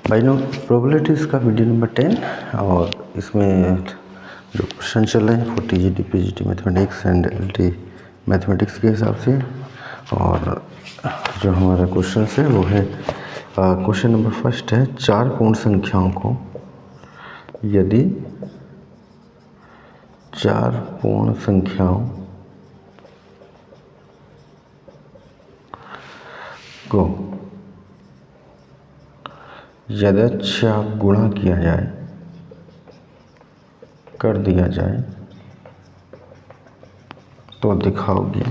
भाई no probabilities का video number 10 और इसमें जो क्वेश्चन चल रहे हैं for TGT PGT mathematics and LT mathematics के हिसाब से। और जो हमारा क्वेश्चन है वो है क्वेश्चन नंबर फर्स्ट है, चार पूर्ण संख्याओं को यदि चार पूर्ण संख्याओं को यदृच्छा गुणा किया जाए कर दिया जाए तो दिखाओगे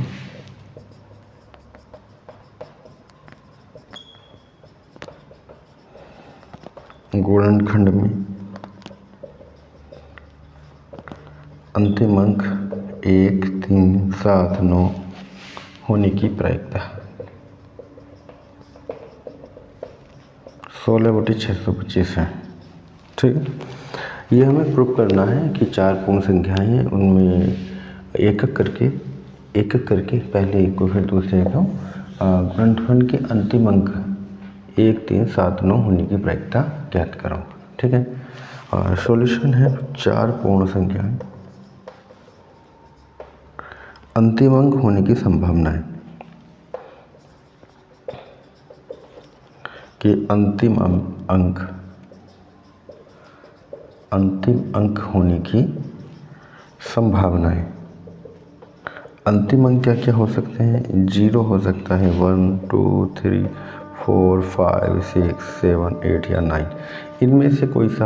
गुणनखंड में अंतिम अंक 1, 3, 7, 9 होने की प्रायिकता 16/625 है। ठीक है, ये हमें प्रूव करना है कि चार पूर्ण संख्याएं हैं, उनमें एक एक करके पहले एक को फिर दूसरे को गुणनखंड के अंतिम अंक 1, 3, 7, 9 होने की प्रायिकता ज्ञात करो। ठीक है, और सॉल्यूशन है चार पूर्ण संख्याएं अंतिम अंक होने की संभावना है कि अंतिम अंक होने की संभावना है। अंतिम अंक क्या क्या हो सकते हैं? 0 हो सकता है, 1, 2, 3, 4, 5, 6, 7, 8 या 9, इनमें से कोई सा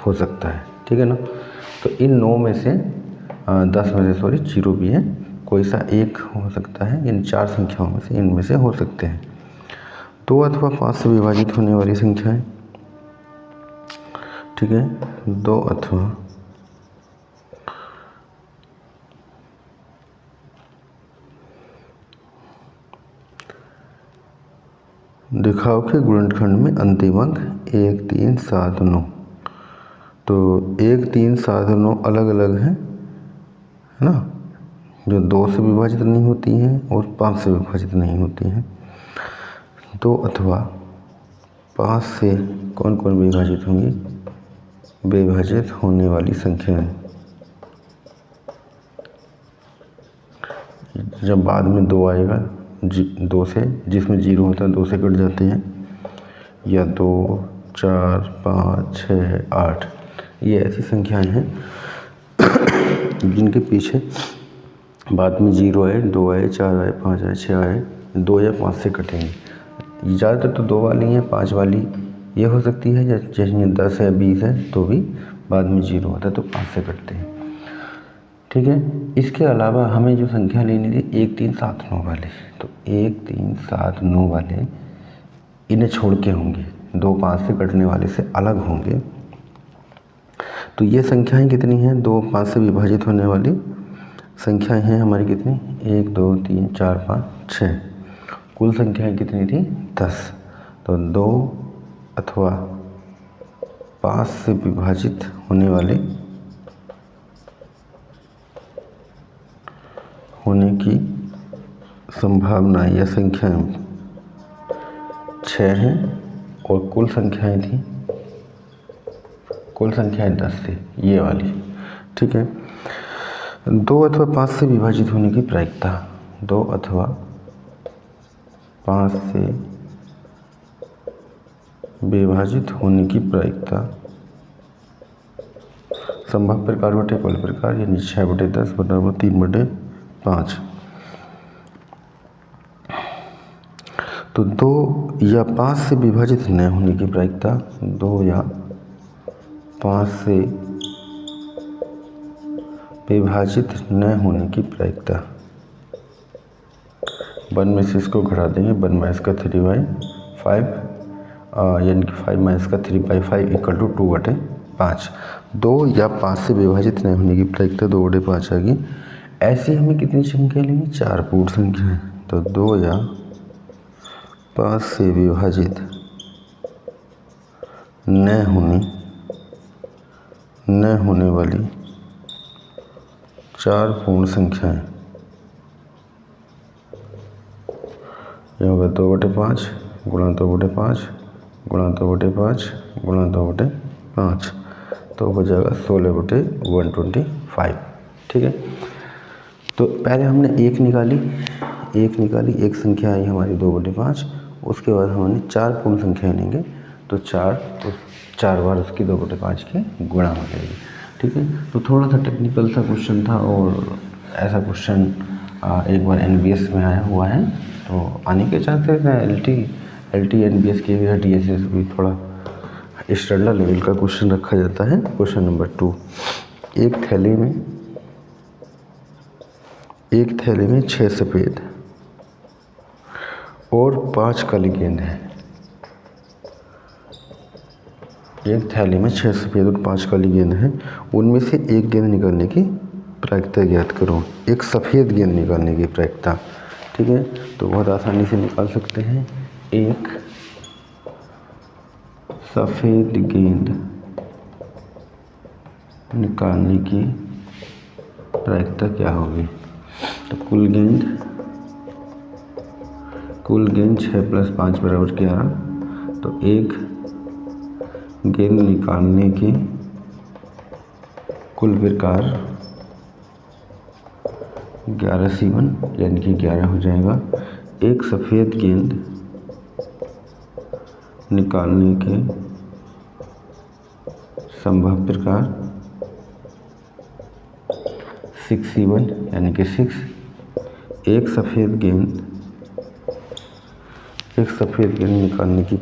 हो सकता है। ठीक है ना, तो इन 9 में से 10 में से 0 भी है, कोई सा एक हो सकता है। इन चार संख्याओं में से इनमें से हो सकते हैं 2 अथवा 5 से विभाजित होने वाली संख्याएं। ठीक है, 2 अथवा दिखाओ कि गुणनखंड में अंतिम अंक 1, 3, 7, 9। तो 1, 3, 7, 9 अलग अलग है ना, जो 2 से विभाजित नहीं होती हैं और 5 से विभाजित नहीं होती हैं। 2 अथवा 5 से कौन कौन विभाजित होंगी? विभाजित होने वाली संख्याएं। जब बाद में 2 आएगा 2 से, जिसमें 0 होता है 2 से कट जाते हैं, या 2, 4, 5, 6, 8, ये ऐसी संख्याएं हैं जिनके पीछे बाद में 0 आए, 2 आए, 4 आए, 5 आए, 6 आए, 2 या 5 से कटेंगे। ज़्यादातर तो 2 वाली हैं, 5 वाली ये हो सकती है, जैसे 10 है, 20 है तो भी बाद में 0 होता है तो 5 से कटते हैं। ठीक है, इसके अलावा हमें जो संख्या लेनी थी 1, 3, 7, 9 वाले, तो 1, 3, 7, 9 वाले इन्हें छोड़ के होंगे, 2, 5 से कटने वाले से अलग होंगे। तो ये संख्याएं कितनी हैं? 2, 5 से विभाजित होने वाली संख्याएं हैं हमारी कितनी? 1, 2, 3, 4, 5, 6। कुल संख्याएं कितनी थी? 10। तो 2 अथवा 5 से विभाजित होने वाले होने की संभावना या संख्याएं 6 हैं और कुल संख्याएं 10 थी, ये वाली। ठीक है, 2 अथवा 5 से विभाजित होने की प्रायिकता, 2 अथवा 5 से विभाजित होने की प्रायिकता संभव प्रकार बटे कुल प्रकार, यानी 6/10 बराबर 3/5। तो 2 या 5 से विभाजित न होने की प्रायिकता, 2 या 5 से विभाजित न होने की प्रायिकता, 1 में से इसको घटा देंगे, 1 माइनस का 3/5, यानी कि 5 माइनस का 3/5 इक्वल टू 2/5। 2 या 5 से विभाजित न होने की प्रायिकता 2/5 आ गई। ऐसी हमें कितनी संख्या लेंगे? 4 पूर्ण संख्या है। तो 2 या 5 से विभाजित न होने वाली 4 पूर्ण संख्याएं, ये होगा 2/5 गुणा 2/5 गुणा 2/5 गुणा 2/5 तो हो जाएगा 16/125। ठीक है, तो पहले हमने एक निकाली, एक संख्या आई हमारी 2/5। उसके बाद हमने 4 पूर्ण संख्याएँ लेंगे तो 4 बार उसकी 2/5 की गुणा हो जाएगी। ठीक है, तो थोड़ा सा टेक्निकल सा क्वेश्चन था और ऐसा क्वेश्चन एक बार NBS में आया हुआ है, तो आने के चांसेस हैं। LT NBS के या DSS भी थोड़ा स्टैंडर्ड लेवल का क्वेश्चन रखा जाता है। क्वेश्चन नंबर 2, एक थैली में 6 सफ़ेद और 5 काली गेंद है। एक थैली में 6 सफ़ेद और 5 काली गेंद है, उनमें से एक गेंद निकालने की प्रायिकता ज्ञात करो। एक सफ़ेद गेंद निकालने की प्रायिकता। ठीक है, तो बहुत आसानी से निकाल सकते हैं। एक सफ़ेद गेंद निकालने की प्रायिकता क्या होगी? तो कुल गेंद 6 + 5 = 11। तो एक गेंद निकालने की कुल प्रकार 11C1 यानी कि 11 हो जाएगा। एक सफ़ेद गेंद निकालने के संभव प्रकार 6C1 यानी कि 6। एक सफ़ेद गेंद निकालने की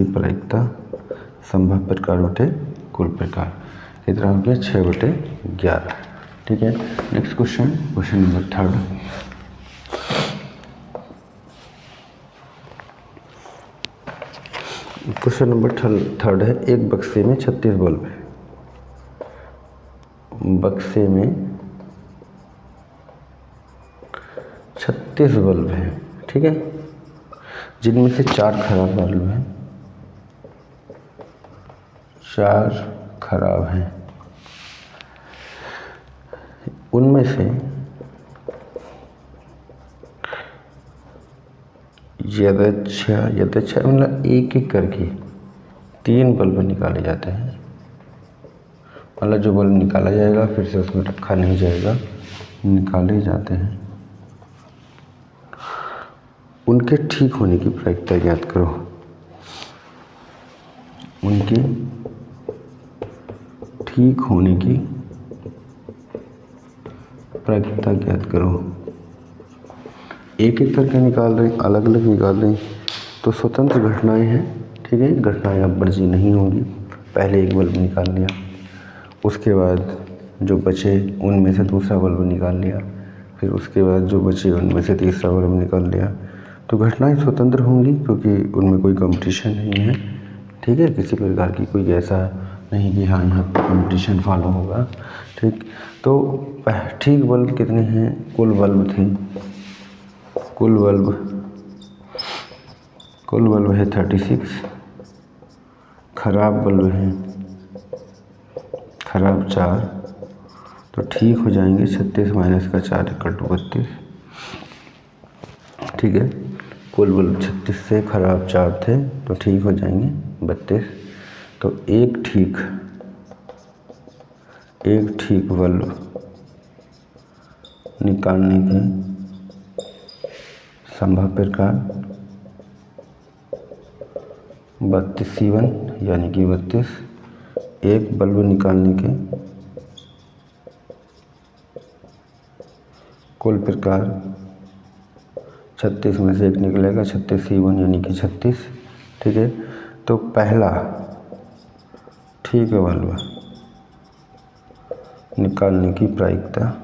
प्रायिकता संभव प्रकार बटे कुल प्रकार कितना हो गया? 6/11। ठीक है, next question number 3। Question number 3 है, एक बक्से में 36 बल्ब है। बक्से में 36 बल्ब हैं। ठीक है, जिनमें से 4 खराब बल्ब हैं। 4 खराब हैं, उनमें से यथेच्छा मतलब एक करके 3 बल्ब निकाले जाते हैं। मतलब जो बल्ब निकाला जाएगा फिर से उसमें रखा नहीं जाएगा, निकाले जाते हैं। उनके ठीक होने की प्रायिकता ज्ञात करो। उनके ठीक होने की प्रायिकता ज्ञात करो। एक करके निकाल रहे हैं, अलग अलग निकाल रहे हैं, तो स्वतंत्र घटनाएं हैं। ठीक है, घटनाएं अब वर्जी नहीं होंगी। पहले एक बल्ब निकाल लिया, उसके बाद जो बचे उनमें से दूसरा बल्ब निकाल लिया, फिर उसके बाद जो बचे उनमें से तीसरा बल्ब निकाल लिया। तो घटनाएं स्वतंत्र होंगी क्योंकि उनमें कोई कंपटीशन नहीं है। ठीक है, किसी प्रकार की कोई ऐसा नहीं कि हाँ यहाँ पर कंपटीशन फॉलो होगा। ठीक, तो ठीक बल्ब कितने हैं? कुल बल्ब है 36। खराब बल्ब हैं 4, तो ठीक हो जाएंगे 36 - 4 = 32। ठीक है, कुल बल्ब 36 से खराब 4 थे तो ठीक हो जाएंगे 32। तो एक ठीक बल्ब निकालने के संभव प्रकार 32C1 यानी कि 32। एक बल्ब निकालने के कुल प्रकार 36 में से एक निकलेगा 36C1 यानी कि 36। ठीक है, तो पहला ठीक बल्ब निकालने की प्रायिकता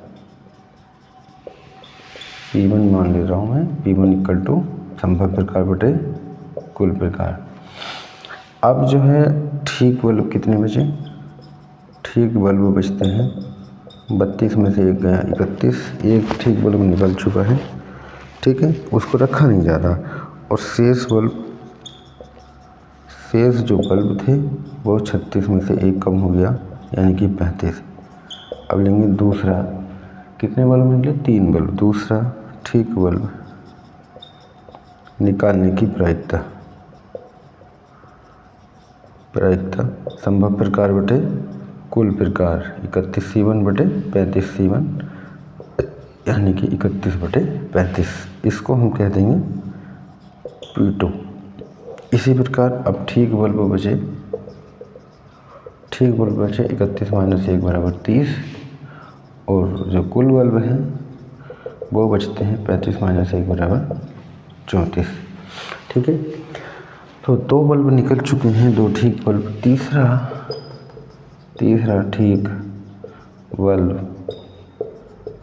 P1 मान ले रहा हूँ मैं। P1 = संभव प्रकार बटे कुल प्रकार। अब जो है ठीक बल्ब कितने बचे? ठीक बल्ब बचते हैं 32 में से एक गया 31। एक ठीक बल्ब निकल चुका है। ठीक है, उसको रखा नहीं जा रहा, और शेष जो बल्ब थे वो 36 में से एक कम हो गया यानी कि 35। अब लेंगे दूसरा कितने बल्ब निकले? 3 बल्ब। दूसरा ठीक बल्ब निकालने की प्रायिकता संभव प्रकार बटे कुल प्रकार 31C1 बटे 35C1 यानी कि 31/35। इसको हम कह देंगे P2। इसी प्रकार अब ठीक बल्ब बचे 31 - 1 = 30 और जो कुल बल्ब हैं वो बचते हैं 35 - 1 = 34। ठीक है, तो 2 बल्ब निकल चुके हैं, 2 ठीक बल्ब। तीसरा ठीक बल्ब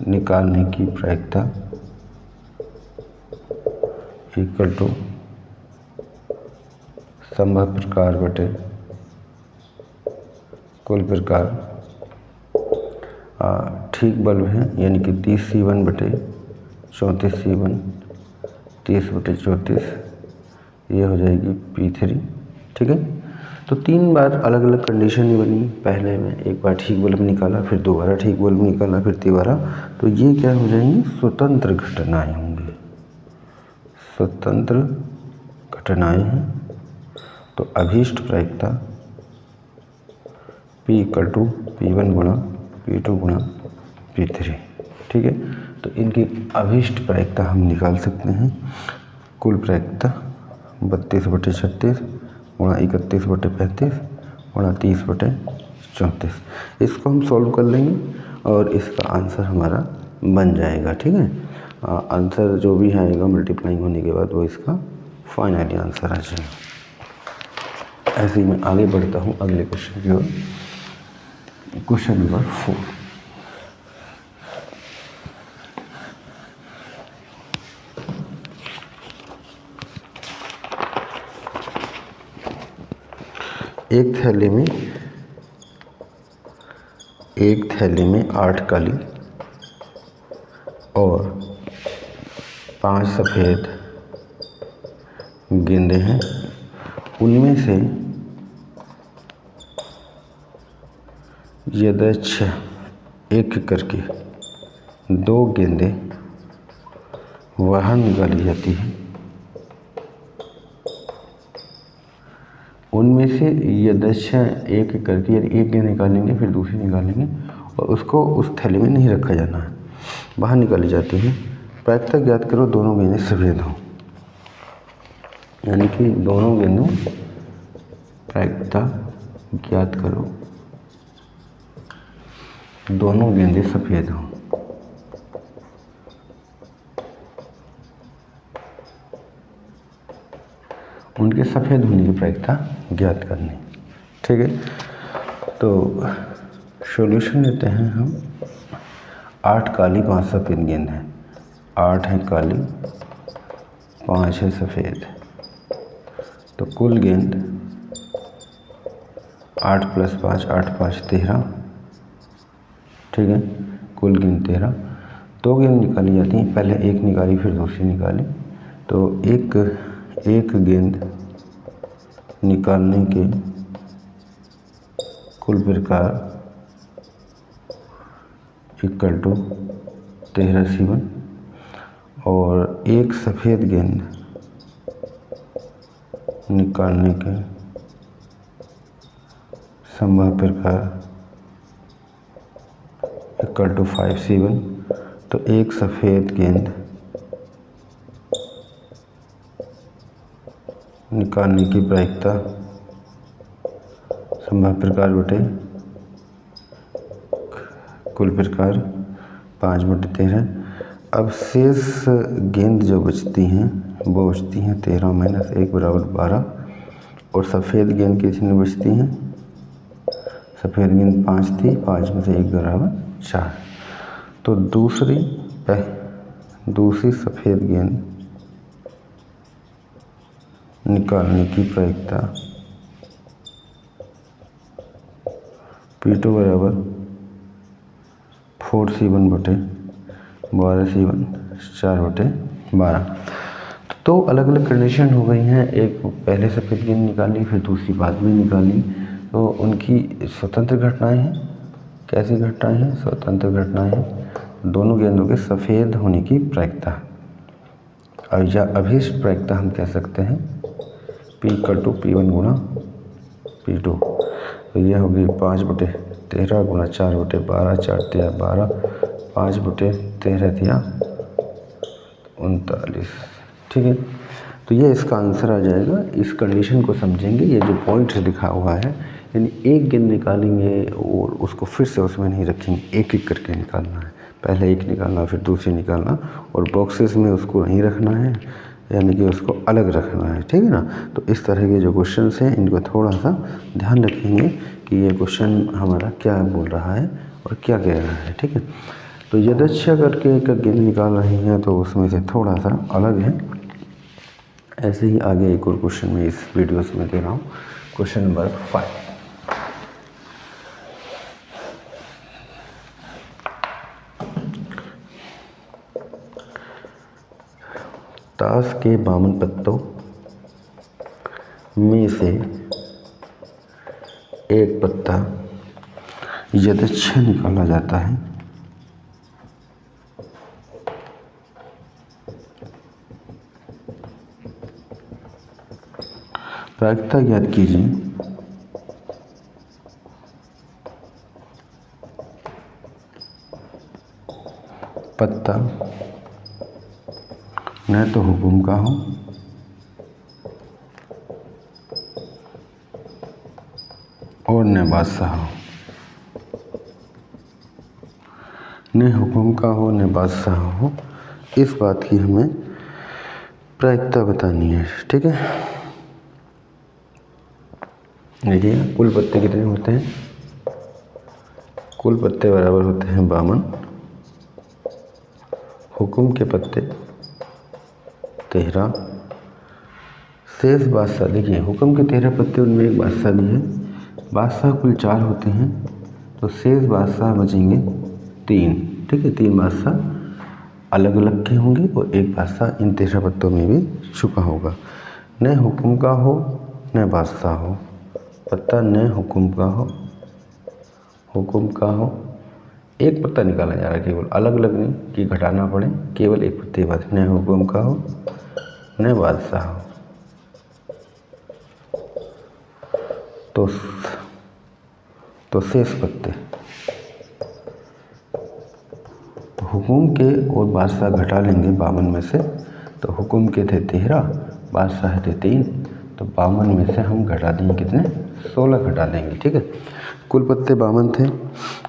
निकालने की प्रायिकता इक्वल टू संभव प्रकार बटे कुल प्रकार। ठीक बल्ब है यानी कि 30C1 बटे 34C1 30/34 ये हो जाएगी P3। ठीक है, तो 3 बार अलग अलग कंडीशन बनी। पहले में एक बार ठीक बल्ब निकाला, फिर दोबारा ठीक बल्ब निकाला, फिर तिबारा। तो ये क्या हो जाएंगी? स्वतंत्र घटनाएं होंगी। स्वतंत्र घटनाएं हैं। तो अभीष्ट प्रायिकता P = P1 गुणा P2 गुणा P3। ठीक है, तो इनकी अभीष्ट प्रायिकता हम निकाल सकते हैं। कुल प्रायिकता 32/36 गुणा 31/35 गुणा 30/34। इसको हम सॉल्व कर लेंगे और इसका आंसर हमारा बन जाएगा। ठीक है, आंसर जो भी आएगा मल्टीप्लाइंग होने के बाद वो इसका फाइनली आंसर आ जाएगा। ऐसे ही मैं आगे बढ़ता हूँ अगले क्वेश्चन की ओर। Question number 4। एक थैली में 8 काली और 5 सफ़ेद गेंदें हैं। उनमें से यदृच्छा एक करके 2 गेंदें बाहर निकाली जाती हैं। उनमें से यदृच्छा एक करके एक गेंद निकालेंगे, फिर दूसरी निकालेंगे और उसको उस थैली में नहीं रखा जाना है, बाहर निकाली जाती है। प्रायिकता ज्ञात करो दोनों गेंदें सफ़ेद हों। यानी कि दोनों गेंदों प्रायिकता ज्ञात करो दोनों गेंदें सफ़ेद हों। उनके सफ़ेद होने की प्रायिकता ज्ञात करनी। ठीक है, तो सॉल्यूशन लेते हैं हम। 8 काली 5 सफ़ेद गेंद हैं। 8 है काली 5 है सफ़ेद, तो कुल गेंद 8 + 5 8 × 5 = 13। ठीक है, कुल गेंद 13। 2 गेंद निकाली जाती हैं, पहले एक निकाली फिर दूसरी निकाली। तो एक गेंद निकालने के कुल प्रकार इक्वल टू 13C1 और एक सफ़ेद गेंद निकालने के संभव प्रकार इक्वल टू 5C1। तो एक सफ़ेद गेंद निकालने की प्रायिकता संभव प्रकार बटे कुल प्रकार 5/13। अब शेष गेंद जो बचती हैं वो बचती हैं 13 - 1 = 12 और सफ़ेद गेंद कितनी बचती हैं? सफ़ेद गेंद 5 थी, 5 में से 1 = 4। तो दूसरी सफ़ेद गेंद निकालने की प्रायिकता P2 = 4C1 बटे 12C1 4/12। तो अलग अलग कंडीशन हो गई हैं। एक पहले सफ़ेद गेंद निकाली, फिर दूसरी बाद में निकाली। तो उनकी स्वतंत्र घटनाएं हैं। कैसी घटनाएं हैं? स्वतंत्र घटनाएं हैं। दोनों गेंदों के सफ़ेद होने की प्रायिकता, और या अभीष्ट प्रायिकता हम कह सकते हैं P=P1 गुणा P2। तो यह होगी 5/13 गुणा 4/12, 4×13 5/13 39। ठीक है, तो ये इसका आंसर आ जाएगा। इस कंडीशन को समझेंगे, ये जो पॉइंट लिखा हुआ है, यानी एक गेंद निकालेंगे और उसको फिर से उसमें नहीं रखेंगे, एक एक करके निकालना है। पहले एक निकालना, फिर दूसरी निकालना, और बॉक्सेस में उसको नहीं रखना है, यानी कि उसको अलग रखना है। ठीक है ना। तो इस तरह के जो क्वेश्चन हैं इनको थोड़ा सा ध्यान रखेंगे कि ये क्वेश्चन हमारा क्या बोल रहा है और क्या कह रहा है। ठीक है, तो यदृच्छा करके एक गेंद निकाल रही हैं तो उसमें से थोड़ा सा अलग है। ऐसे ही आगे एक और क्वेश्चन में इस वीडियोस में दे रहा हूँ। Question number 5। ताश के 52 पत्तों में से एक पत्ता यदृच्छा निकाला जाता है। प्रायिकता ज्ञात कीजिए। पत्ता न तो हुकुम का हो और न बादशाह हो, न हुकुम का हो न बादशाह हो, इस बात की हमें प्रायिकता बतानी है। ठीक है, देखिए कुल पत्ते कितने होते हैं, कुल पत्ते बराबर होते हैं 52, हुकुम के पत्ते 13, शेष बादशाह। देखिए हुकुम के 13 पत्ते, उनमें एक बादशाह भी है, बादशाह कुल 4 होते हैं, तो शेष बादशाह बचेंगे 3। ठीक है, 3 बादशाह अलग अलग के होंगे और एक बादशाह इन 13 पत्तों में भी छुपा होगा। न हुकुम का हो न बादशाह हो, पत्ता न हुकुम का हो, हुकुम का हो, एक पत्ता निकाला जा रहा है, केवल अलग अलग नहीं कि घटाना पड़े, केवल एक पत्ते बाद, न हुकुम का हो न बादशाह हो। तो शेष पत्ते, तो हुकुम के और बादशाह घटा लेंगे 52 में से, तो हुकुम के थे 13, बादशाह थे 3, तो 52 में से हम घटा देंगे कितने, 16 घटा देंगे। ठीक है, कुल पत्ते 52 थे,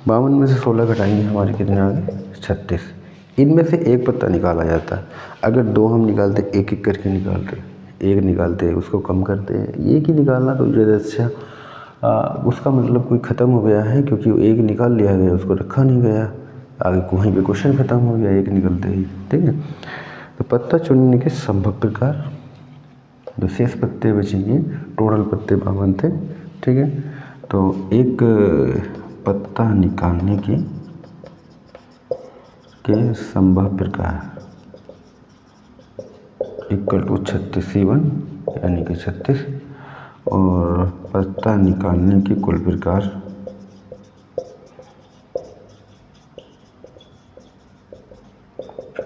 52 में से 16 घटाएंगे, हमारे कितने आ गए 36। इनमें से एक पत्ता निकाला जाता है। अगर 2 हम निकालते, एक एक करके निकालते, एक निकालते उसको कम करते, एक ही निकालना तो ज़्यादा अच्छा, उसका मतलब कोई ख़त्म हो गया है, क्योंकि एक निकाल लिया गया, उसको रखा नहीं गया, आगे वहीं पे क्वेश्चन ख़त्म हो गया एक निकलते ही। ठीक है, तो पत्ता चुनने के संभव प्रकार, जो शेष पत्ते बचेंगे, टोटल पत्ते 52 थे। ठीक है, तो एक पत्ता निकालने के संभव प्रकार =36C1 यानी कि 36, और पत्ता निकालने के कुल प्रकार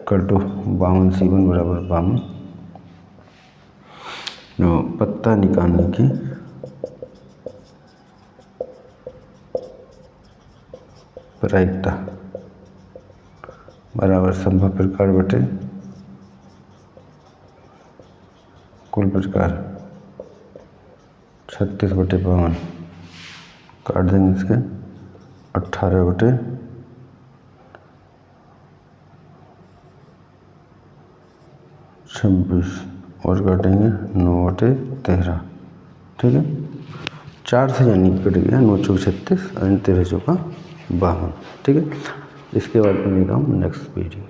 =52C1 बराबर 52। जो पत्ता निकालने की प्रायिकता बराबर संभव प्रकार बटे कुल प्रकार 36/52, काट देंगे इसके 18/26 और काटेंगे 9/13। ठीक है, 4 से यानी कट गया, 9 चौक 36 और 13 चौका 52। ठीक है, इसके बाद मैं लेता हूँ नेक्स्ट वीडियो।